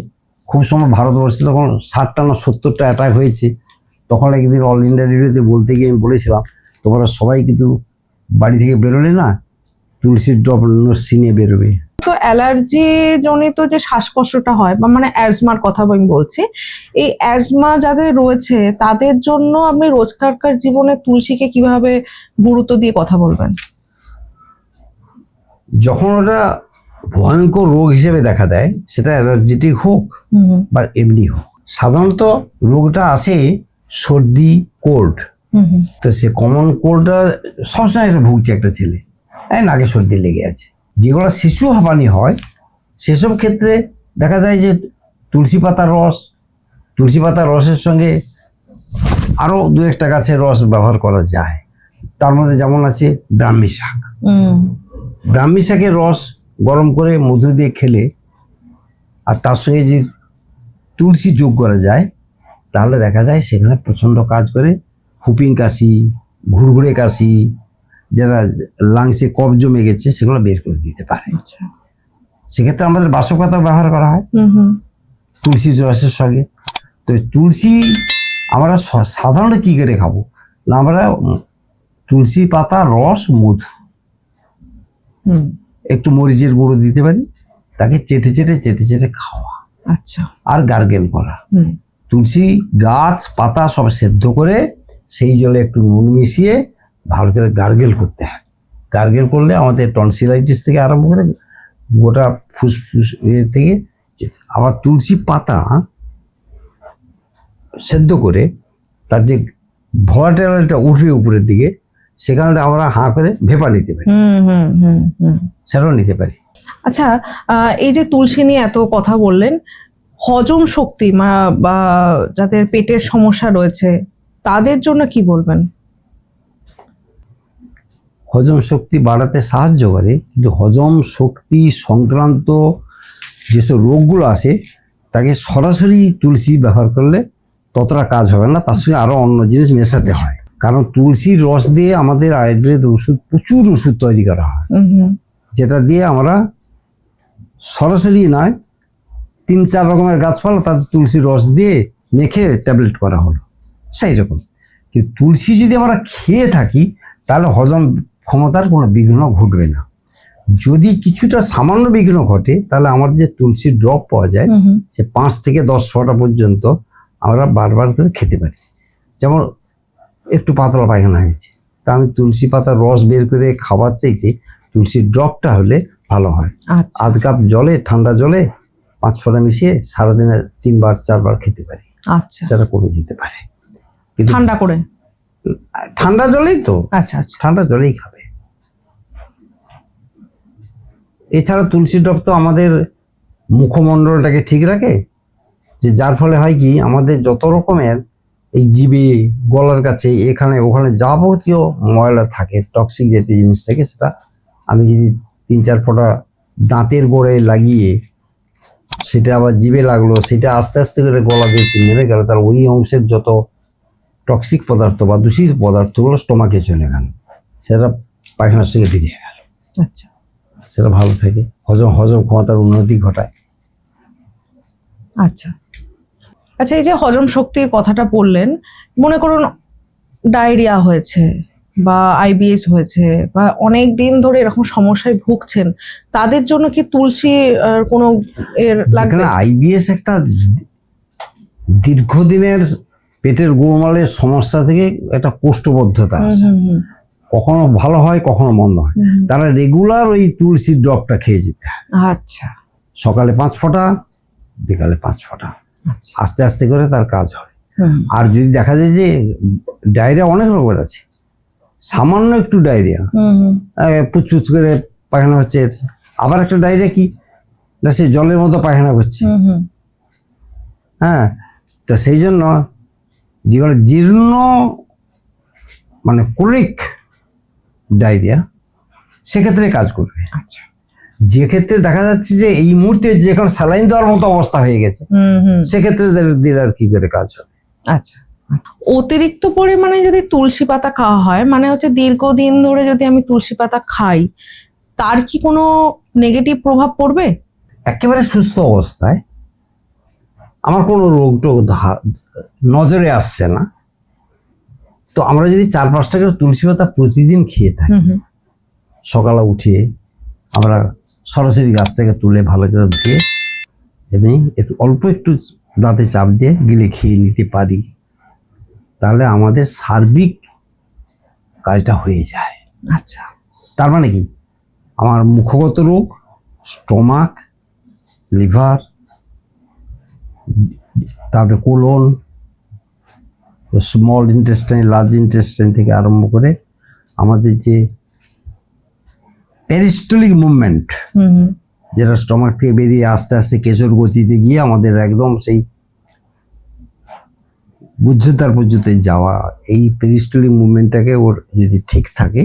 খুব সময় ভারতবর্ষে তখন 60টা না 70টা অ্যাটাক হয়েছে। তখন একদিন অল ইন্ডিয়া রেডিওতে বলতে গিয়ে আমি বলেছিলাম, তোমরা সবাই কিন্তু বাড়ি থেকে বেরোলে না, তুলসীর ড্রপ নস্যি নিয়ে বেরোবে। তো অ্যালার্জি জনিত যে শ্বাসকষ্টটা হয়, বা অ্যাজমার কথা আমি বলছি, এই অ্যাজমা যাদের রয়েছে তাদের জন্য আপনি রোজকারকার জীবনে তুলসীকে কিভাবে গুরুত্ব দিয়ে কথা বলবেন? যখন ওটা ভয়ঙ্কর রোগ হিসেবে দেখা দেয়, সেটা অ্যালার্জিটিক হোক বা এমনি হোক, সাধারণত রোগটা আসে সর্দি কোল্ড। তো সে কমন কোল্ডটা সবসময় একটা ভুগছে একটা ছেলে, নাকে সর্দি লেগে আছে। যেগুলো শিশু হাঁপানি হয় সেসব ক্ষেত্রে দেখা যায় যে তুলসী পাতার রসের সঙ্গে আরো 2-1টা গাছের রস ব্যবহার করা যায়। তার মধ্যে যেমন আছে ব্রাহ্মী শাকের রস গরম করে মধু দিয়ে খেলে, আর তার সঙ্গে যে তুলসী যোগ করা যায়, তাহলে দেখা যায় সেখানে প্রচণ্ড কাজ করে। হুপিং কাশি, ঘুরঘুরে কাশি, যারা লাংসে কফ জমে গেছে সেগুলো বের করে দিতে পারে। সেক্ষেত্রে আমাদের বাসক পাতা ব্যবহার করা হয় তুলসী রসের সঙ্গে। তো তুলসী আমরা সাধারণত কি করে খাবো না, আমরা তুলসী পাতা রস মধু হুম। একটু মরিচের গুঁড়ো দিতে পারি, তাকে চেটে চেটে চেটে চেটে খাওয়া আচ্ছা। আর গার্গেল করা। হুম। তুলসী গাছ পাতা সব সেদ্ধ করে সেই জলে একটু নুন মিশিয়ে ভালো করে গার্গেল করতে হয়। গার্গেল করলে আমাদের টনসিলাইটিস থেকে আরম্ভ করে গোটা ফুসফুস থেকে। আবার তুলসী পাতা সেদ্ধ করে তার যে ভলাটেলটা উঠবে উপরের দিকে, সেখানে আমরা হাঁ করে ভেপা নিতে পারি, হুম হুম হুম হুম। সেটাও নিতে পারি। আচ্ছা, এই যে তুলসী নিয়ে এত কথা বললেন, হজম শক্তি বা যাদের পেটের সমস্যা রয়েছে তাদের জন্য কি বলবেন? হজম শক্তি বাড়াতে সাহায্য করে, কিন্তু হজম শক্তি সংক্রান্ত যেসব রোগগুলো আসে তাকে সরাসরি তুলসী ব্যবহার করলে ততটা কাজ হবে না, তার সঙ্গে আরো অন্য জিনিস মেশাতে হয়। কারণ তুলসীর রস দিয়ে আমাদের আয়ুর্বেদ ওষুধ, প্রচুর ওষুধ তৈরি করা হয়, যেটা দিয়ে আমরা সরাসরি নয়, 3-4 রকমের গাছপালা তাদের তুলসীর রস দিয়ে মেখে ট্যাবলেট করা হলো, সেই রকম। কিন্তু তুলসী যদি আমরা খেয়ে থাকি তাহলে হজম ক্ষমতার কোনো বিঘ্ন ঘটবে না। যদি কিছুটা সামান্য বিঘ্ন ঘটে তাহলে আমার যে তুলসীর ড্রপ পাওয়া যায়, সে 5 থেকে 10 ফোঁটা পর্যন্ত আমরা বারবার করে খেতে পারি। যেমন একটু পাতলা পায়খানা হয়েছে, তা আমি তুলসী পাতার রস বের করে খাবার চাইতে তুলসীর ড্রপটা হলে ভালো হয়। আধ কাপ জলে, ঠান্ডা জলে 5 ফোঁটা মিশিয়ে সারাদিনে 3-4 বার খেতে পারি। আচ্ছা। সেটা কমে যেতে পারে, কিন্তু ঠান্ডা করে, ঠান্ডা জলেই তো। আচ্ছা আচ্ছা। ঠান্ডা জলেই খাবে। এছাড়া তুলসী ড্রপ তো আমাদের মুখমণ্ডলটাকে ঠিক রাখে, যে যার ফলে হয় কি, আমাদের যত রকমের এই জিভে, গলার কাছে, এখানে ওখানে যাবতীয় ময়লা থাকে, টক্সিক জাতীয় জিনিস থাকে, সেটা আমি যদি 3-4 ফোঁটা দাঁতের গোড়ে লাগিয়ে সেটা আবার জিভে লাগলো, সেটা আস্তে আস্তে করে গলা দিয়ে নেমে গেল, তার ওই অংশের যত টক্সিক পদার্থ বা দূষিত পদার্থগুলো স্টোমাকে চলে গেল, সেটা পায়খানার সঙ্গে বেরিয়ে গেল। আচ্ছা। সেটা ভালো থাকে, হজম ক্ষমতার উন্নতি ঘটায়। আচ্ছা আচ্ছা, এই যে হজম শক্তির কথাটা বললেন, মনে করুন ডায়রিয়া হয়েছে বা আইবিএস হয়েছে বা অনেক দিন ধরে এরকম সমস্যায় ভুগছেন, তাদের জন্য কি তুলসী কোনো এর লাগবে? আইবিএস একটা দীর্ঘদিনের পেটের গোলমালের সমস্যা থেকে একটা কোষ্ঠবদ্ধতা আছে, কখনো ভালো হয় কখনো মন্দ হয়, তারা রেগুলার ওই তুলসীর ড্রপটা খেয়ে যেতে হয়। আচ্ছা। সকালে 5 ফোঁটা, বিকালে 5 ফোঁটা, আস্তে আস্তে করে তার কাজ হয়। আর যদি দেখা যায় যে ডায়রিয়া অনেক রকমের আছে, সামান্য একটু ডায়রিয়া, পুচপুচ করে পায়খানা হচ্ছে, আবার একটা ডায়রিয়া কি না, সে জলের মতো পায়খানা করছে। হ্যাঁ, তো সেই জন্য যেগুলো জীর্ণ মানে ক্রনিক ডায়রিয়া, সেক্ষেত্রে কাজ করবে। আচ্ছা। যে ক্ষেত্রে দেখা যাচ্ছে যে এই মুহূর্তে যেখানে স্যালাইন দেওয়ার মতো অবস্থা হয়ে গেছে, সেক্ষেত্রে দিলে আর কি করে কাজ হবে। আচ্ছা। অতিরিক্ত পরিমাণে যদি তুলসী পাতা খাওয়া হয়, মানে হচ্ছে দীর্ঘদিন ধরে যদি আমি তুলসী পাতা খাই, তার কি কোনো নেগেটিভ প্রভাব পড়বে? একেবারে সুস্থ অবস্থায় আমার কোনো রোগ টোগ নজরে আসছে না, তো আমরা যদি 4-5টা করে তুলসী পাতা প্রতিদিন খেয়ে থাকি, সকালে উঠিয়ে আমরা সরাসরি গাছ থেকে তুলে ভালো করে ধুয়ে এমনি একটু অল্প একটু দাঁতে চাপ দিয়ে গিলে খেয়ে নিতে পারি, তাহলে আমাদের সার্বিক কাজটা হয়ে যায়। আচ্ছা। তার মানে কি, আমার মুখগত রোগ, স্টোমাক, লিভার, তারপরে colon, small intestine, large intestine থেকে আরম্ভ করে আমাদের যে পেরিস্টলিক মুভমেন্ট, যেটা স্টোমাক থেকে বেরিয়ে আস্তে আস্তে কেশর গতিতে গিয়ে আমাদের একদম সেই বুদ্ধতার পর্যন্ত যাওয়া, এই পেরিস্টলিক মুভমেন্টটাকে ওর যদি ঠিক থাকে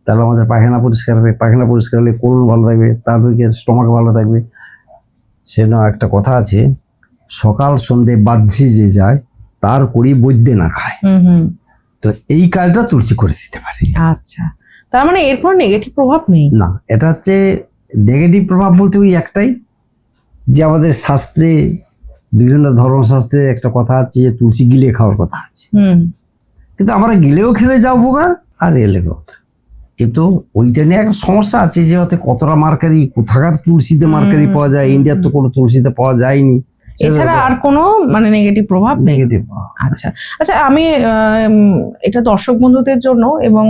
তাহলে আমাদের পায়খানা পরিষ্কার হবে, পায়খানা পরিষ্কার হলে কোলন ভালো থাকবে, তারপরে স্টোমাক ভালো থাকবে। সেজন্য একটা কথা আছে, সকাল সন্ধে বাহ্যে যে যায় তার করি বৈদ্যে না খায়। তো এই কাজটা তুলসী করে দিতে পারে। আচ্ছা, তার মানে এর কোনো নেগেটিভ প্রভাব নেই? না, এটা হচ্ছে নেগেটিভ প্রভাব বলতে ওই একটাই, যে আমাদের শাস্ত্রে বিভিন্ন ধর্মশাস্ত্রে একটা কথা আছে যে তুলসী গিলে খাওয়ার কথা আছে, কিন্তু আমরা গিলেও খেলে যা উপকার আর এলে কথা। কিন্তু ওইটা নিয়ে একটা সমস্যা আছে যে হয়তো কতটা মার্কারি, কোথাকার তুলসীতে মার্কারি পাওয়া যায়, ইন্ডিয়ার তো কোনো তুলসীতে পাওয়া যায়নি, এছাড়া আর কোনো মানে নেগেটিভ প্রভাব নেই। নেগেটিভ। আচ্ছা আচ্ছা, আমি এটা দর্শক বন্ধুদের জন্য এবং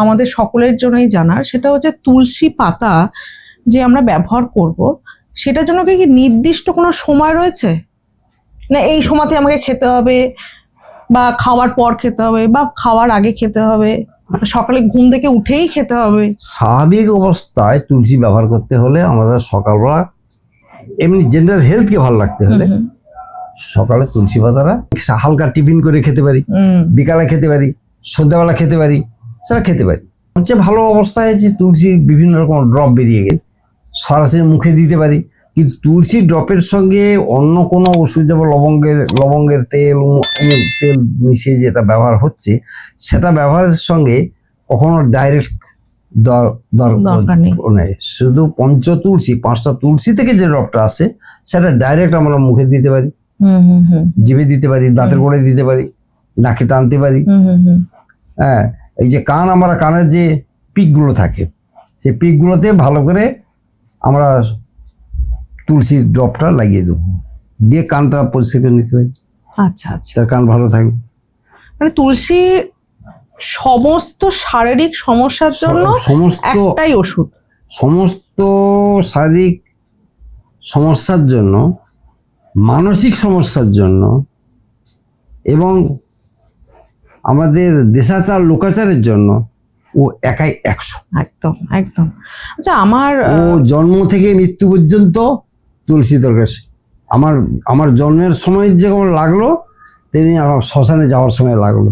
আমাদের সকলের জন্যই জানার, সেটা হচ্ছে তুলসী পাতা যে আমরা ব্যবহার করব সেটার জন্য কি নির্দিষ্ট কোনো সময় রয়েছে, না এই সময়তে আমাকে খেতে হবে, বা খাওয়ার পর খেতে হবে, বা খাওয়ার আগে খেতে হবে, সকালে ঘুম থেকে উঠেই খেতে হবে? স্বাভাবিক অবস্থায় তুলসী ব্যবহার করতে হলে আমাদের সকালবেলা এমনি জেনারেল হেলথকে ভালো রাখতে হলে সকালে তুলসী পাতাটা হালকা টিফিন করে খেতে পারি, বিকালে খেতে পারি, সন্ধ্যাবেলা খেতে পারি, সেটা খেতে পারি। সবচেয়ে ভালো অবস্থায় আছে তুলসীর বিভিন্ন রকম ড্রপ বেরিয়ে গেলে সরাসরি মুখে দিতে পারি। কিন্তু তুলসী ড্রপের সঙ্গে অন্য কোনো ওষুধ যেমন লবঙ্গের তেল, তেল মিশিয়ে যেটা ব্যবহার হচ্ছে, সেটা ব্যবহারের সঙ্গে কখনো ডাইরেক্ট দরকার নেই। শুধু তুলসী 5টা তুলসী থেকে যে ড্রপটা আসে সেটা ডাইরেক্ট আমরা মুখে দিতে পারি, জিভে দিতে পারি, দাঁতের গোড়ে দিতে পারি, নাকে টানতে পারি। হ্যাঁ, এই যে আমরা কানের যে পিকগুলো থাকে সেই পিকগুলোতে ভালো করে আমরা তুলসীর ড্রপটা লাগিয়ে দেবো, দিয়ে কানটা পরিষ্কার করে নিতে পারি। আচ্ছা আচ্ছা, তার কান ভালো থাকবে। মানে তুলসী সমস্ত শারীরিক সমস্যার জন্য একটাই ওষুধ? সমস্ত শারীরিক সমস্যার জন্য, মানসিক সমস্যার জন্য, এবং আমাদের দেশাচার লোকাচারের জন্য ও একাই 100। একদম একদম। আচ্ছা, ও জন্ম থেকে মৃত্যু পর্যন্ত তুলসী দরকার। আমার জন্মের সময় যেমন লাগলো তেমনি আমার শ্মশানে যাওয়ার সময় লাগলো।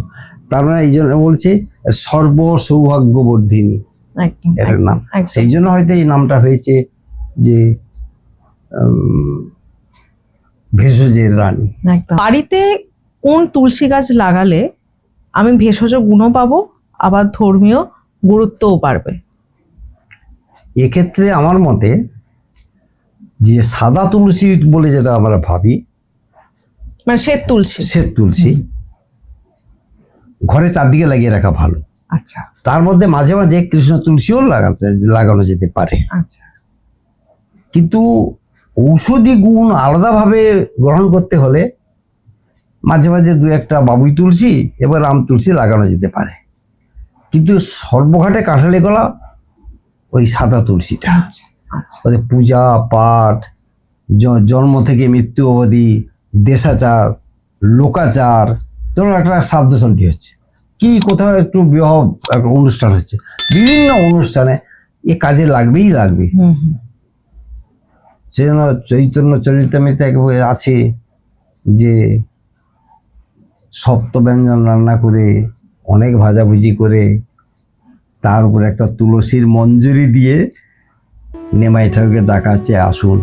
তার মানে এই জন্য বলছি সর্ব সৌভাগ্যবর্ধিনী এর নাম। সেই জন্য হয়তো এই নামটা হয়েছে যে ভেষজের রানী। বাড়িতে কোন তুলসী গাছ লাগালে আমি ভেষজ গুণও পাবো, আবার ধর্মীয় গুরুত্বও পারবে? এক্ষেত্রে আমার মতে যে সাদা তুলসী বলে যেটা আমরা ভাবি, মানে শ্বেত তুলসী ঘরে চারদিকে লাগিয়ে রাখা ভালো। আচ্ছা, তার মধ্যে মাঝে মাঝে কৃষ্ণ তুলসীও লাগানো যেতে পারে। আচ্ছা, কিন্তু ঔষধি গুণ আলাদাভাবে গ্রহণ করতে হলে মাঝে মাঝে 2-1টা বাবুই তুলসী এবং রাম তুলসী লাগানো যেতে পারে। কিন্তু সর্বঘাটে কাঁঠালি গলা ওই সাদা তুলসীটা। ওদের পূজা পাঠ, জন্ম থেকে মৃত্যু অবধি, দেশাচার, লোকাচার, ধরুন একটা শ্রাদ্ধ শান্তি হচ্ছে কি, কোথাও একটু বিবাহ অনুষ্ঠান হচ্ছে, বিভিন্ন অনুষ্ঠানে এ কাজে লাগবে। সেজন্য চৈতন্য চরিতামৃতে আছে যে সপ্ত ব্যঞ্জন রান্না করে, অনেক ভাজাভুজি করে, তার উপরে একটা তুলসীর মঞ্জুরি দিয়ে নেমাই ঠাকুরকে ডাকাচ্ছে, আসুন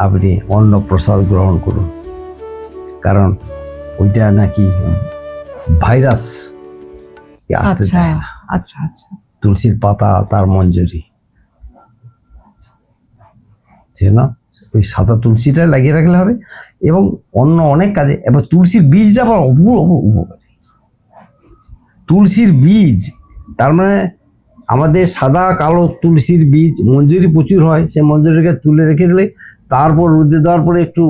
আপনি অন্ন প্রসাদ গ্রহণ করুন। কারণ ওইটা নাকি ভাইরাস আসতে চায় না। আচ্ছা আচ্ছা, তুলসীর পাতা তার মঞ্জুরি, না ওই সাদা তুলসীটা লাগিয়ে রাখলে হবে। এবং অন্য অনেক কাজে, এবার তুলসীর বীজটা আবার উপকারী। তুলসীর বীজ, তার মানে আমাদের সাদা কালো তুলসীর বীজ মঞ্জুরি প্রচুর হয়, সে মঞ্জুরিকে তুলে রেখে দিলে তারপর রোদে দেওয়ার পরে একটু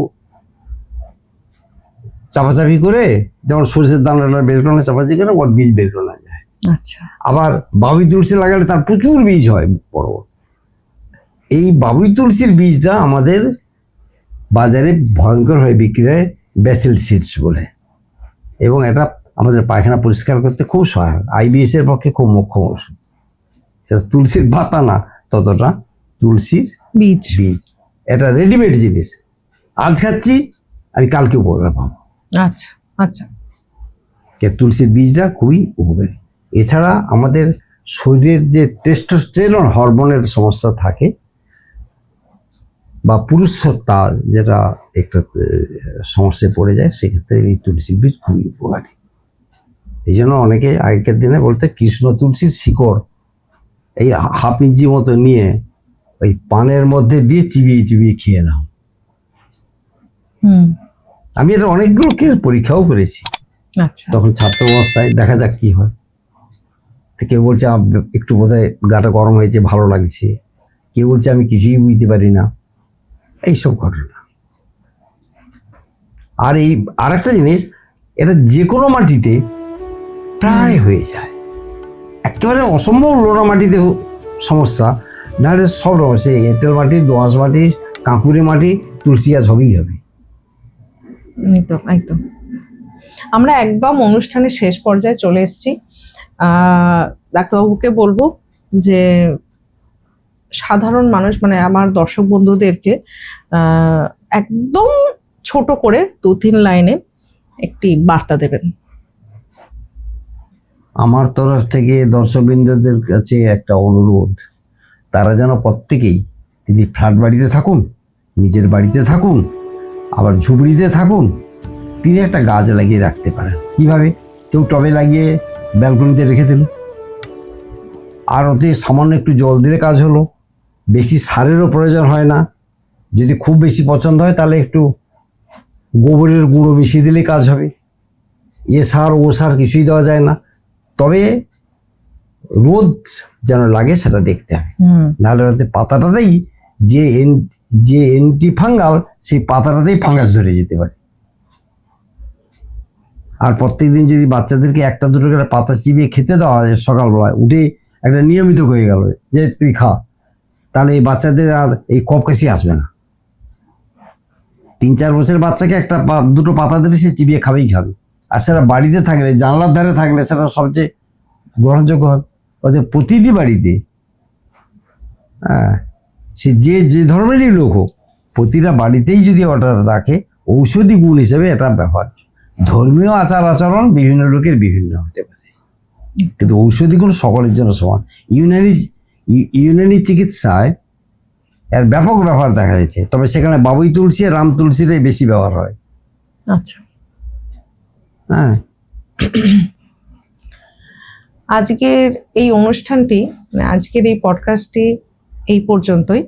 চাপাচাপি করে, যেমন সরষের দানাটা বের করানো চাপাচাপি করে ওর বীজ বের করা যায়। আচ্ছা, আবার বাবুই তুলসী লাগালে তার প্রচুর বীজ হয় বড়। এই বাবুই তুলসীর বীজটা আমাদের বাজারে ভয়ঙ্কর হয়ে বিক্রি হয় ব্যাসিল সিডস বলে, এবং এটা আমাদের পায়খানা পরিষ্কার করতে খুব সহায়ক, IBS এর পক্ষে খুব মুখ্য ওষুধ। সেটা তুলসীর পাতা না, ততটা তুলসীর বীজ। এটা রেডিমেড জিনিস, আজ খাচ্ছি আমি কালকে উপকার পাবো। আচ্ছা আচ্ছা, তুলসীর বীজটা খুবই উপকারী। এছাড়া আমাদের শরীরের যে টেস্টোস্টেরন হরমোনের সমস্যা থাকে বা পুরুষত্বা যেটা একটা সমস্যায় পড়ে যায়, সেক্ষেত্রে এই তুলসীর বীজ খুবই উপকারী। এই জন্য অনেকে আগেকার দিনে বলতে কৃষ্ণ তুলসীর শিকড় এই হাফ ইঞ্চি মতো নিয়ে ওই পানের মধ্যে দিয়ে চিবিয়ে খেয়ে নাও, আমি এটা অনেকগুলোকে পরীক্ষাও করেছি, আচ্ছা। তখন ছাত্র অবস্থায়, দেখা যাক কি হয়। তো কেউ বলছে একটু বোধহয় গাটা গরম হয়েছে, ভালো লাগছে, কেউ বলছে আমি কিছুই বুঝতে পারি না, এইসব ঘটনা। আর এই আরেকটা জিনিস, এটা যে কোনো মাটিতে প্রায় হয়ে যায়, একেবারে অসম্ভব লোনা মাটিতে সমস্যা, নাহলে সব রকম, সে এঁটেল মাটি, দোআঁশ মাটি, কাঁকুড়ে মাটি, তুলসী গাছ হবেই হবে। একদম একদম। আমরা একদম অনুষ্ঠানের শেষ পর্যায়ে চলে এসেছি। ডাক্তারবাবুকে বলবো যে সাধারণ মানুষ, মানে আমার দর্শক বন্ধুদেরকে একদম ছোট করে 2-3 লাইনে একটি বার্তা দেবেন। আমার তরফ থেকে দর্শকবৃন্দদের কাছে একটা অনুরোধ, তারা যেন প্রত্যেকেই, তিনি ফ্ল্যাট বাড়িতে থাকুন, নিজের বাড়িতে থাকুন, আবার ঝুপড়িতে থাকুন, তিনি একটা গাছ লাগিয়ে রাখতে পারেন। কিভাবে? কেউ টবে লাগিয়ে ব্যালকনিতে রেখে দিল, আর ওতে সামান্য একটু জল দিলে কাজ হলো, বেশি সারেরও প্রয়োজন হয় না। যদি খুব বেশি পছন্দ হয় তাহলে একটু গোবরের গুঁড়ো মিশিয়ে দিলে কাজ হবে। এ সার ও সার কিছুই দেওয়া যায় না, তবে রোদ যেন লাগে সেটা দেখতে হবে, নাহলে হয়তো পাতাটাতেই যে অ্যান্টি ফাঙ্গাল, সেই পাতাটাতেই ফাঙ্গাস ধরে যেতে পারে। আর প্রত্যেকদিন যদি বাচ্চাদেরকে 1-2 করে পাতা চিবিয়ে খেতে দেওয়া হয় সকালবেলায় উঠে, একটা নিয়মিত হয়ে গেল যে তুই খা, তাহলে এই বাচ্চাদের আর এই কফ কাশি আসবে না। 3-4 বছরের বাচ্চাকে 1-2 পাতা দিলে সে চিবিয়ে খাবেই খাবে। আর সেটা বাড়িতে থাকলে, জানলার ধারে থাকলে সেটা সবচেয়ে গ্রহণযোগ্য হবে। অর্থাৎ প্রতিটি বাড়িতে, সে যে ধর্মেরই লোক হোক, প্রতিটা বাড়িতেই যদি ওটা রাখে, ঔষধি গুণ হিসেবে এটা ব্যবহার। ধর্মীয় আচার আচরণ বিভিন্ন লোকের বিভিন্ন হতে পারে, কিন্তু ঔষধি গুণ সকলের জন্য সমান। ইউনানি চিকিৎসায় এর ব্যাপক ব্যবহার দেখা যাচ্ছে, তবে সেখানে বাবুই তুলসী আর রাম তুলসীটাই বেশি ব্যবহার হয়। আচ্ছা, হ্যাঁ, আজকের এই অনুষ্ঠানটি, মানে আজকের এই পডকাস্টটি এই পর্যন্তই।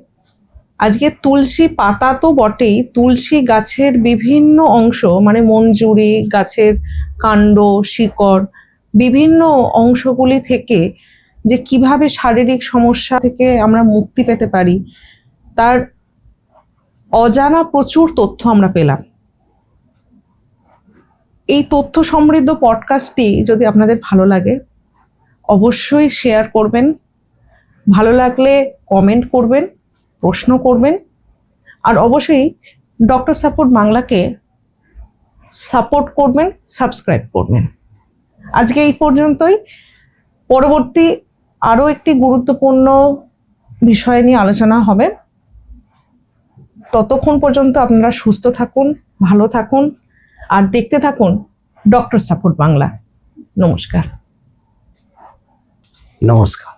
আজকে তুলসী পাতা তো বটেই, তুলসী গাছের বিভিন্ন অংশ, মানে মঞ্জুরি গাছের কাণ্ড, শিকড়, বিভিন্ন অংশগুলি থেকে যে কিভাবে শারীরিক সমস্যা থেকে আমরা মুক্তি পেতে পারি, তার অজানা প্রচুর তথ্য আমরা পেলাম। এই তথ্য সমৃদ্ধ পডকাস্টটি যদি আপনাদের ভালো লাগে, অবশ্যই শেয়ার করবেন, ভালো লাগলে কমেন্ট করবেন, প্রশ্ন করবেন, আর অবশ্যই ডক্টর সাপোর্ট বাংলাকে সাপোর্ট করবেন, সাবস্ক্রাইব করবেন। আজকে এই পর্যন্তই। পরবর্তী আরও একটি গুরুত্বপূর্ণ বিষয় নিয়ে আলোচনা হবে। ততক্ষণ পর্যন্ত আপনারা সুস্থ থাকুন, ভালো থাকুন, আর দেখতে থাকুন ডক্টর সাপোর্ট বাংলা। নমস্কার। নমস্কার।